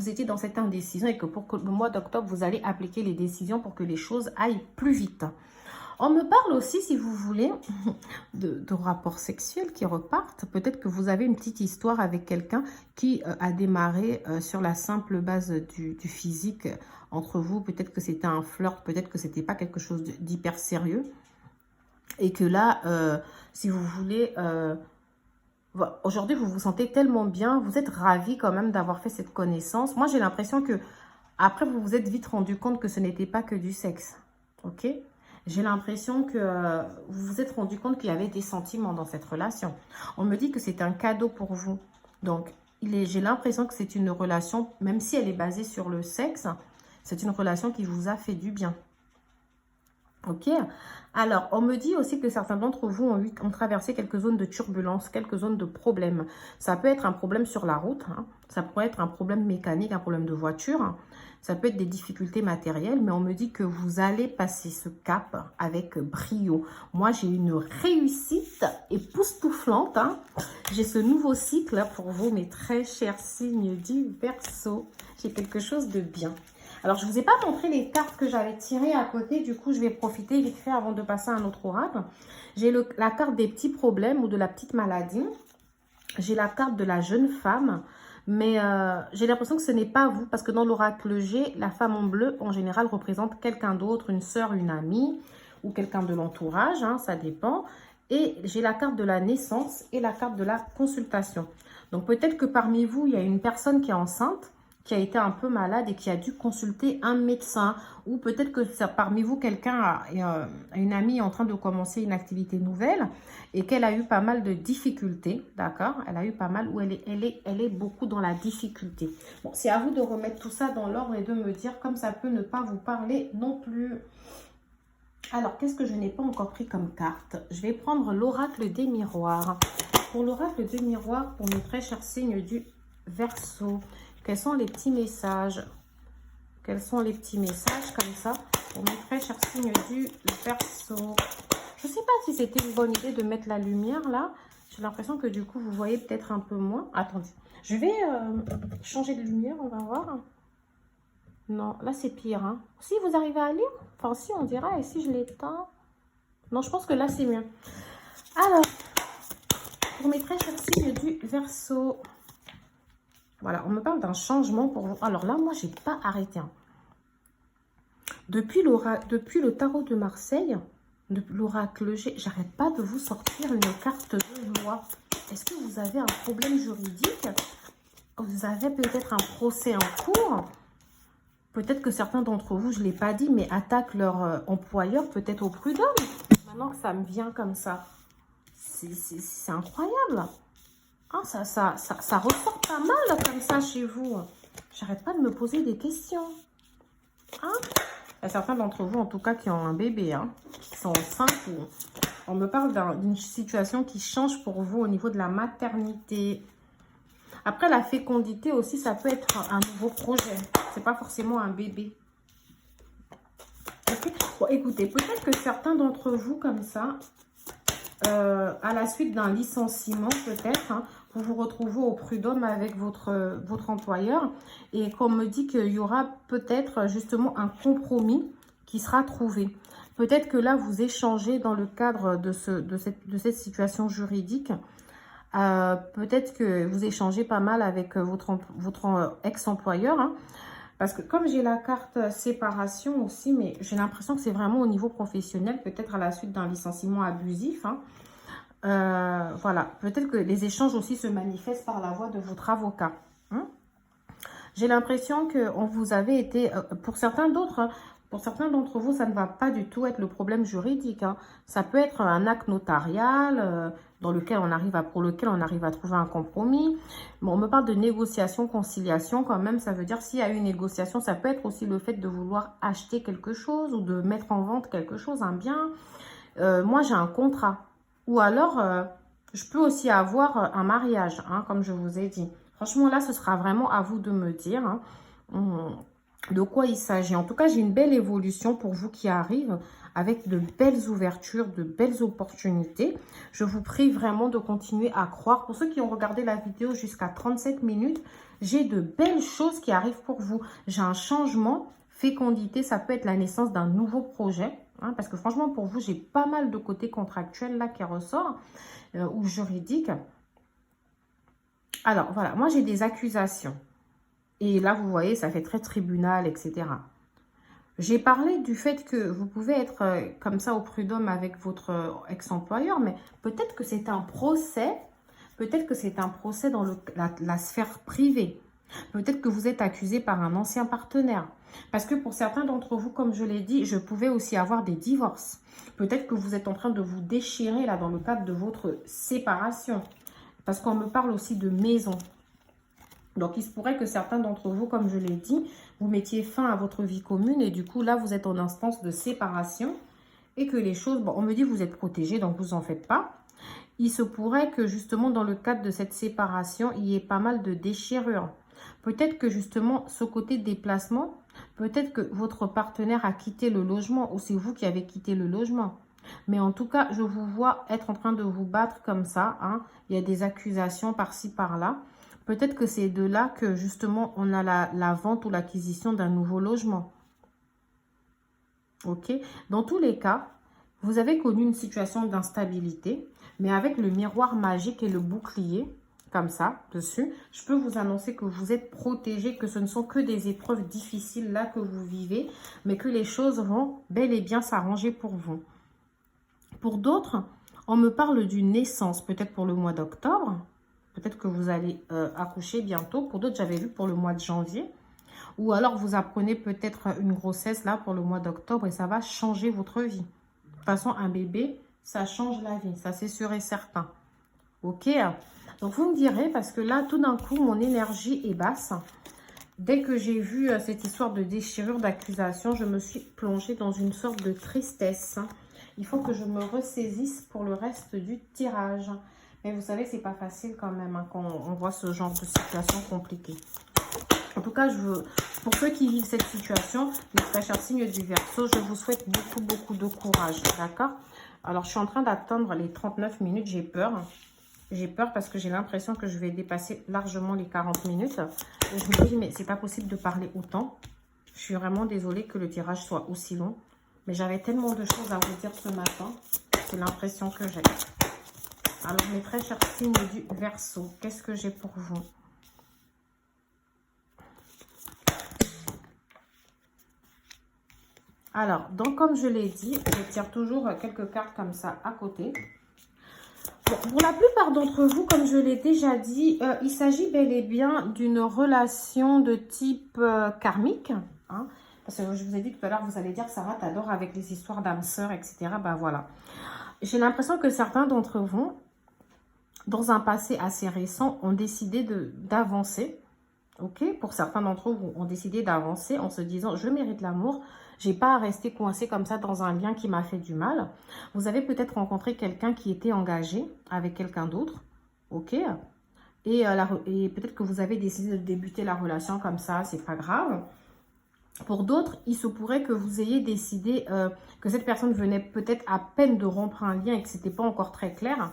étiez dans cette indécision et que pour le mois d'octobre, vous allez appliquer les décisions pour que les choses aillent plus vite. On me parle aussi, si vous voulez, de rapports sexuels qui repartent. Peut-être que vous avez une petite histoire avec quelqu'un qui a démarré sur la simple base du physique entre vous. Peut-être que c'était un flirt, peut-être que c'était pas quelque chose d'hyper sérieux. Et que là, si vous voulez, aujourd'hui, vous vous sentez tellement bien, vous êtes ravis quand même d'avoir fait cette connaissance. Moi, j'ai l'impression que après, vous vous êtes vite rendu compte que ce n'était pas que du sexe. Ok? J'ai l'impression que vous vous êtes rendu compte qu'il y avait des sentiments dans cette relation. On me dit que c'est un cadeau pour vous. Donc, j'ai l'impression que c'est une relation, même si elle est basée sur le sexe, c'est une relation qui vous a fait du bien. Ok? Alors, on me dit aussi que certains d'entre vous ont traversé quelques zones de turbulence, quelques zones de problèmes. Ça peut être un problème sur la route, hein. Ça pourrait être un problème mécanique, un problème de voiture, hein. Ça peut être des difficultés matérielles, mais on me dit que vous allez passer ce cap avec brio. Moi, j'ai une réussite époustouflante, hein. J'ai ce nouveau cycle pour vous, mes très chers signes du Verseau. J'ai quelque chose de bien. Alors, je ne vous ai pas montré les cartes que j'avais tirées à côté. Du coup, je vais profiter vite fait avant de passer à un autre oracle. J'ai la carte des petits problèmes ou de la petite maladie. J'ai la carte de la jeune femme. Mais j'ai l'impression que ce n'est pas vous. Parce que dans l'oracle G, la femme en bleu, en général, représente quelqu'un d'autre. Une sœur, une amie ou quelqu'un de l'entourage. Hein, ça dépend. Et j'ai la carte de la naissance et la carte de la consultation. Donc, peut-être que parmi vous, il y a une personne qui est enceinte, qui a été un peu malade et qui a dû consulter un médecin. Ou peut-être que parmi vous, quelqu'un a une amie en train de commencer une activité nouvelle et qu'elle a eu pas mal de difficultés, d'accord? Elle a eu pas mal, ou elle est beaucoup dans la difficulté. Bon, c'est à vous de remettre tout ça dans l'ordre et de me dire comme ça peut ne pas vous parler non plus. Alors, qu'est-ce que je n'ai pas encore pris comme carte? Je vais prendre l'oracle des miroirs. Pour l'oracle des miroirs, pour mes très chers signes du Verseau, quels sont les petits messages? Quels sont les petits messages comme ça pour mes très chers signes du Verseau? Je ne sais pas si c'était une bonne idée de mettre la lumière là. J'ai l'impression que du coup, vous voyez peut-être un peu moins. Attendez, je vais changer de lumière, on va voir. Non, là c'est pire. Hein. Si vous arrivez à lire, enfin si on dirait, et si je l'éteins. Non, je pense que là c'est mieux. Alors, pour mes très chers signes du Verseau. Voilà, on me parle d'un changement pour vous. Alors là, moi, j'ai pas arrêté. Hein. Depuis le tarot de Marseille, l'oracle G, j'arrête pas de vous sortir une carte de loi. Est-ce que vous avez un problème juridique? Vous avez peut-être un procès en cours? Peut-être que certains d'entre vous, je ne l'ai pas dit, mais attaquent leur employeur, peut-être au prud'homme. Maintenant que ça me vient comme ça, c'est incroyable. Hein, ça ressort pas mal comme ça chez vous. J'arrête pas de me poser des questions. Hein? Il y a certains d'entre vous, en tout cas, qui ont un bébé, hein, qui sont enceintes. On me parle d'une situation qui change pour vous au niveau de la maternité. Après, la fécondité aussi, ça peut être un nouveau projet. C'est pas forcément un bébé. Okay. Bon, écoutez, peut-être que certains d'entre vous, comme ça, à la suite d'un licenciement, peut-être, hein, vous vous retrouvez au prud'homme avec votre employeur. Et qu'on me dit qu'il y aura peut-être justement un compromis qui sera trouvé. Peut-être que là, vous échangez dans le cadre de cette situation juridique. Peut-être que vous échangez pas mal avec votre ex-employeur. Hein, parce que comme j'ai la carte séparation aussi, mais j'ai l'impression que c'est vraiment au niveau professionnel, peut-être à la suite d'un licenciement abusif. Hein, voilà, peut-être que les échanges aussi se manifestent par la voix de votre avocat. Hein. J'ai l'impression que vous avez été, pour certains d'entre vous, ça ne va pas du tout être le problème juridique. Hein. Ça peut être un acte notarial pour lequel on arrive à trouver un compromis. Bon, on me parle de négociation, conciliation quand même. Ça veut dire s'il y a une négociation, ça peut être aussi le fait de vouloir acheter quelque chose ou de mettre en vente quelque chose, un bien. Moi, j'ai un contrat. Ou alors, je peux aussi avoir un mariage, hein, comme je vous ai dit. Franchement, là, ce sera vraiment à vous de me dire hein, de quoi il s'agit. En tout cas, j'ai une belle évolution pour vous qui arrive avec de belles ouvertures, de belles opportunités. Je vous prie vraiment de continuer à croire. Pour ceux qui ont regardé la vidéo jusqu'à 37 minutes, j'ai de belles choses qui arrivent pour vous. J'ai un changement, fécondité, ça peut être la naissance d'un nouveau projet. Hein, parce que franchement, pour vous, j'ai pas mal de côté contractuel là qui ressort ou juridique. Alors, voilà, moi, j'ai des accusations. Et là, vous voyez, ça fait très tribunal, etc. J'ai parlé du fait que vous pouvez être comme ça au prud'homme avec votre ex-employeur, mais peut-être que c'est un procès. Peut-être que c'est un procès dans la sphère privée. Peut-être que vous êtes accusé par un ancien partenaire. Parce que pour certains d'entre vous, comme je l'ai dit, je pouvais aussi avoir des divorces. Peut-être que vous êtes en train de vous déchirer là dans le cadre de votre séparation. Parce qu'on me parle aussi de maison. Donc, il se pourrait que certains d'entre vous, comme je l'ai dit, vous mettiez fin à votre vie commune. Et du coup, là, vous êtes en instance de séparation. Et que les choses, bon, on me dit que vous êtes protégé, donc vous n'en faites pas. Il se pourrait que justement, dans le cadre de cette séparation, il y ait pas mal de déchirures. Peut-être que justement, ce côté déplacement, peut-être que votre partenaire a quitté le logement ou c'est vous qui avez quitté le logement. Mais en tout cas, je vous vois être en train de vous battre comme ça. Hein. Il y a des accusations par-ci, par-là. Peut-être que c'est de là que justement, on a la vente ou l'acquisition d'un nouveau logement. Ok. Dans tous les cas, vous avez connu une situation d'instabilité. Mais avec le miroir magique et le bouclier, comme ça, dessus, je peux vous annoncer que vous êtes protégé, que ce ne sont que des épreuves difficiles là que vous vivez, mais que les choses vont bel et bien s'arranger pour vous. Pour d'autres, on me parle d'une naissance, peut-être pour le mois d'octobre. Peut-être que vous allez accoucher bientôt. Pour d'autres, j'avais vu pour le mois de janvier. Ou alors, vous apprenez peut-être une grossesse là pour le mois d'octobre et ça va changer votre vie. De toute façon, un bébé, ça change la vie. Ça, c'est sûr et certain. Ok? Donc, vous me direz, parce que là, tout d'un coup, mon énergie est basse. Dès que j'ai vu cette histoire de déchirure, d'accusation, je me suis plongée dans une sorte de tristesse. Il faut que je me ressaisisse pour le reste du tirage. Mais vous savez, c'est pas facile quand même hein, quand on voit ce genre de situation compliquée. En tout cas, pour ceux qui vivent cette situation, mes très chers signes du Verseau, je vous souhaite beaucoup de courage. D'accord? Alors, je suis en train d'atteindre les 39 minutes. J'ai peur. J'ai peur parce que j'ai l'impression que je vais dépasser largement les 40 minutes. Et je me dis, mais c'est pas possible de parler autant. Je suis vraiment désolée que le tirage soit aussi long. Mais j'avais tellement de choses à vous dire ce matin. C'est l'impression que j'ai. Alors, mes très chers signes du Verseau, qu'est-ce que j'ai pour vous? Alors, donc comme je l'ai dit, je tire toujours quelques cartes comme ça à côté. Bon, pour la plupart d'entre vous, comme je l'ai déjà dit, il s'agit bel et bien d'une relation de type karmique. Hein, parce que je vous ai dit tout à l'heure, vous allez dire, Sarah, t'adores avec les histoires d'âmes sœurs, etc. Ben voilà. J'ai l'impression que certains d'entre vous, dans un passé assez récent, ont décidé d'avancer. Ok, pour certains d'entre vous ont décidé d'avancer en se disant, je mérite l'amour. J'ai pas à rester coincé comme ça dans un lien qui m'a fait du mal. Vous avez peut-être rencontré quelqu'un qui était engagé avec quelqu'un d'autre. Ok. Et peut-être que vous avez décidé de débuter la relation comme ça. C'est pas grave. Pour d'autres, il se pourrait que vous ayez décidé que cette personne venait peut-être à peine de rompre un lien et que c'était pas encore très clair.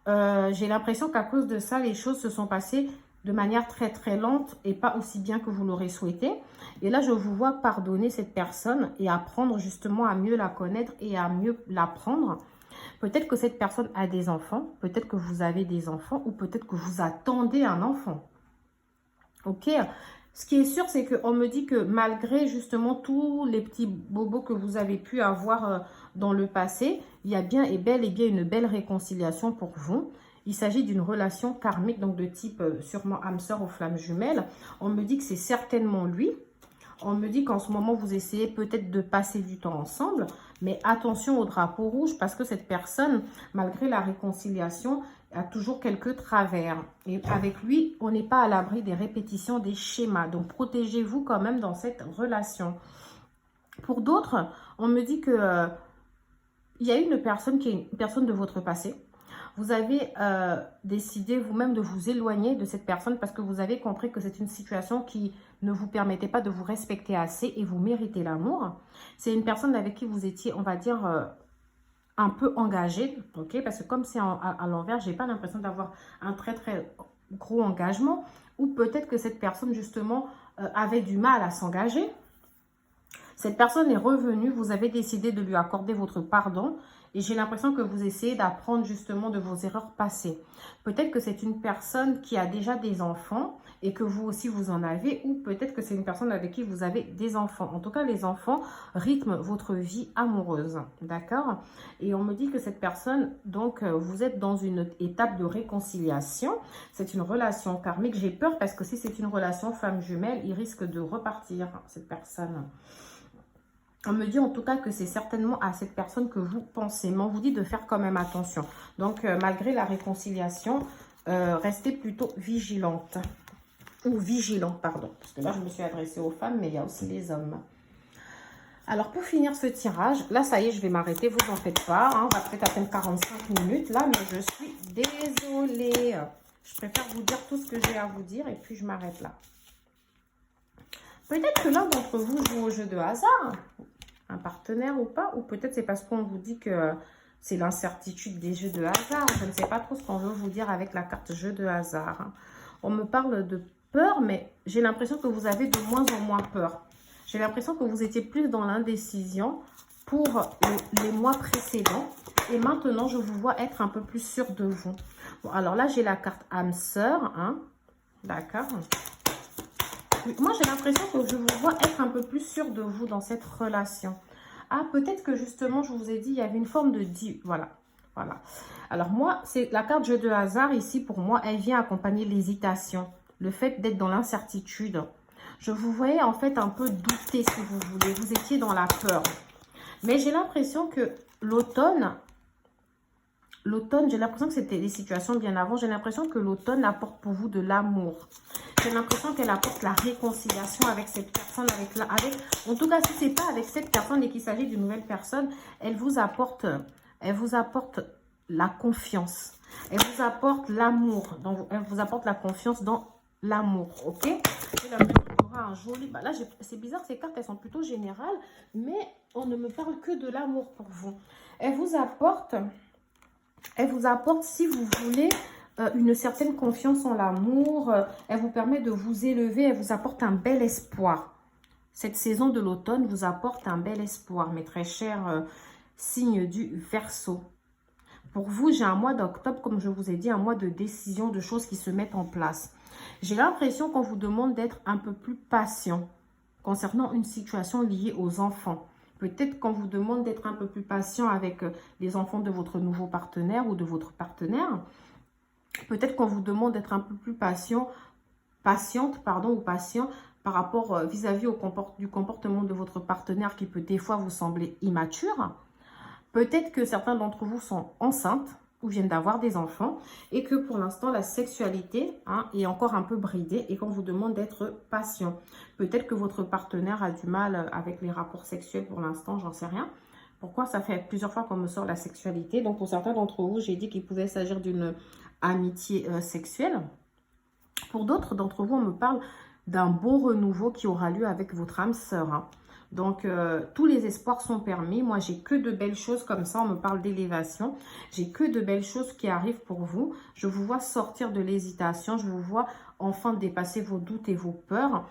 J'ai l'impression qu'à cause de ça, les choses se sont passées de manière très très lente et pas aussi bien que vous l'aurez souhaité. Et là, je vous vois pardonner cette personne et apprendre justement à mieux la connaître et à mieux l'apprendre. Peut-être que cette personne a des enfants, peut-être que vous avez des enfants ou peut-être que vous attendez un enfant. Ok. Ce qui est sûr, c'est qu'on me dit que malgré justement tous les petits bobos que vous avez pu avoir dans le passé, il y a bien et bel et bien une belle réconciliation pour vous. Il s'agit d'une relation karmique, donc de type sûrement âme sœur ou flamme jumelle. On me dit que c'est certainement lui. On me dit qu'en ce moment, vous essayez peut-être de passer du temps ensemble. Mais attention au drapeau rouge parce que cette personne, malgré la réconciliation, a toujours quelques travers. Et avec lui, on n'est pas à l'abri des répétitions, des schémas. Donc, protégez-vous quand même dans cette relation. Pour d'autres, on me dit que il y a une personne qui est une personne de votre passé. Vous avez décidé vous-même de vous éloigner de cette personne parce que vous avez compris que c'est une situation qui ne vous permettait pas de vous respecter assez et vous méritez l'amour. C'est une personne avec qui vous étiez, on va dire, un peu engagé, ok? Parce que comme c'est à l'envers, j'ai pas l'impression d'avoir un très très gros engagement. Ou peut-être que cette personne justement avait du mal à s'engager. Cette personne est revenue, vous avez décidé de lui accorder votre pardon et j'ai l'impression que vous essayez d'apprendre justement de vos erreurs passées. Peut-être que c'est une personne qui a déjà des enfants et que vous aussi vous en avez ou peut-être que c'est une personne avec qui vous avez des enfants. En tout cas, les enfants rythment votre vie amoureuse, d'accord? Et on me dit que cette personne, donc, vous êtes dans une étape de réconciliation. C'est une relation karmique. J'ai peur parce que si c'est une relation femme jumelle, il risque de repartir, cette personne. On me dit en tout cas que c'est certainement à cette personne que vous pensez. Mais on vous dit de faire quand même attention. Donc, malgré la réconciliation, restez plutôt vigilante. Ou vigilant, pardon. Parce que là, je me suis adressée aux femmes, mais il y a aussi les hommes. Alors, pour finir ce tirage, là, ça y est, je vais m'arrêter. Vous en faites pas. Hein, on va peut-être atteindre 45 minutes là, mais je suis désolée. Je préfère vous dire tout ce que j'ai à vous dire et puis je m'arrête là. Peut-être que l'un d'entre vous joue au jeu de hasard, un partenaire ou pas, ou peut-être c'est parce qu'on vous dit que c'est l'incertitude des jeux de hasard. Je ne sais pas trop ce qu'on veut vous dire avec la carte jeu de hasard. On me parle de peur, mais j'ai l'impression que vous avez de moins en moins peur. J'ai l'impression que vous étiez plus dans l'indécision pour les mois précédents. Et maintenant, je vous vois être un peu plus sûr de vous. Bon, alors là, j'ai la carte âme sœur, hein. D'accord. Moi, j'ai l'impression que je vous vois être un peu plus sûr de vous dans cette relation. Ah, peut-être que justement, je vous ai dit, il y avait une forme de voilà. Voilà. Alors moi, c'est la carte jeu de hasard ici, pour moi, elle vient accompagner l'hésitation. Le fait d'être dans l'incertitude. Je vous voyais en fait un peu douter, si vous voulez. Vous étiez dans la peur. Mais j'ai l'impression que l'automne, j'ai l'impression que c'était des situations bien avant. J'ai l'impression que l'automne apporte pour vous de l'amour. J'ai l'impression qu'elle apporte la réconciliation avec cette personne. En tout cas, si ce n'est pas avec cette personne et qu'il s'agit d'une nouvelle personne, elle vous apporte la confiance. Elle vous apporte l'amour. Elle vous apporte la confiance dans l'amour. Ok? J'ai l'impression qu'il y aura un joli... Bah là, c'est bizarre, ces cartes, elles sont plutôt générales. Mais on ne me parle que de l'amour pour vous. Elle vous apporte, si vous voulez... une certaine confiance en l'amour, elle vous permet de vous élever, elle vous apporte un bel espoir. Cette saison de l'automne vous apporte un bel espoir, mes très chers signes du Verseau. Pour vous, j'ai un mois d'octobre, comme je vous ai dit, un mois de décision, de choses qui se mettent en place. J'ai l'impression qu'on vous demande d'être un peu plus patient concernant une situation liée aux enfants. Peut-être qu'on vous demande d'être un peu plus patient avec les enfants de votre nouveau partenaire ou de votre partenaire. Peut-être qu'on vous demande d'être un peu plus patiente, ou patient par rapport vis-à-vis du comportement de votre partenaire qui peut des fois vous sembler immature. Peut-être que certains d'entre vous sont enceintes ou viennent d'avoir des enfants et que pour l'instant, la sexualité est encore un peu bridée et qu'on vous demande d'être patient. Peut-être que votre partenaire a du mal avec les rapports sexuels pour l'instant, j'en sais rien. Pourquoi? Ça fait plusieurs fois qu'on me sort la sexualité. Donc, pour certains d'entre vous, j'ai dit qu'il pouvait s'agir d'une amitié sexuelle. Pour d'autres d'entre vous, on me parle d'un beau renouveau qui aura lieu avec votre âme sœur. Donc, tous les espoirs sont permis. Moi, j'ai que de belles choses comme ça. On me parle d'élévation. J'ai que de belles choses qui arrivent pour vous. Je vous vois sortir de l'hésitation. Je vous vois enfin dépasser vos doutes et vos peurs.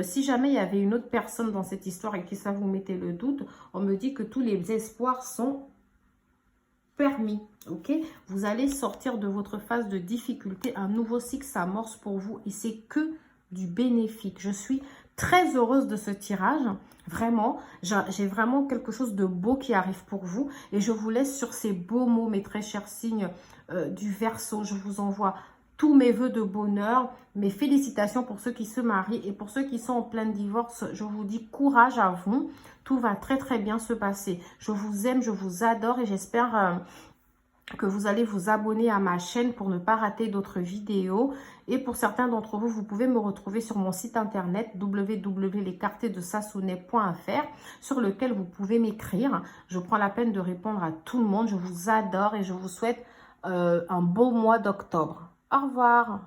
Si jamais il y avait une autre personne dans cette histoire et que ça vous mettait le doute, on me dit que tous les espoirs sont permis. Ok, vous allez sortir de votre phase de difficulté. Un nouveau cycle s'amorce pour vous et c'est que du bénéfique. Je suis très heureuse de ce tirage. Vraiment, j'ai vraiment quelque chose de beau qui arrive pour vous. Et je vous laisse sur ces beaux mots, mes très chers signes du Verseau. Je vous envoie tous mes voeux de bonheur, mes félicitations pour ceux qui se marient. Et pour ceux qui sont en plein divorce, je vous dis courage à vous. Tout va très très bien se passer. Je vous aime, je vous adore et j'espère que vous allez vous abonner à ma chaîne pour ne pas rater d'autres vidéos. Et pour certains d'entre vous, vous pouvez me retrouver sur mon site internet www.lescartesdesassounay.fr sur lequel vous pouvez m'écrire. Je prends la peine de répondre à tout le monde. Je vous adore et je vous souhaite un beau mois d'octobre. Au revoir.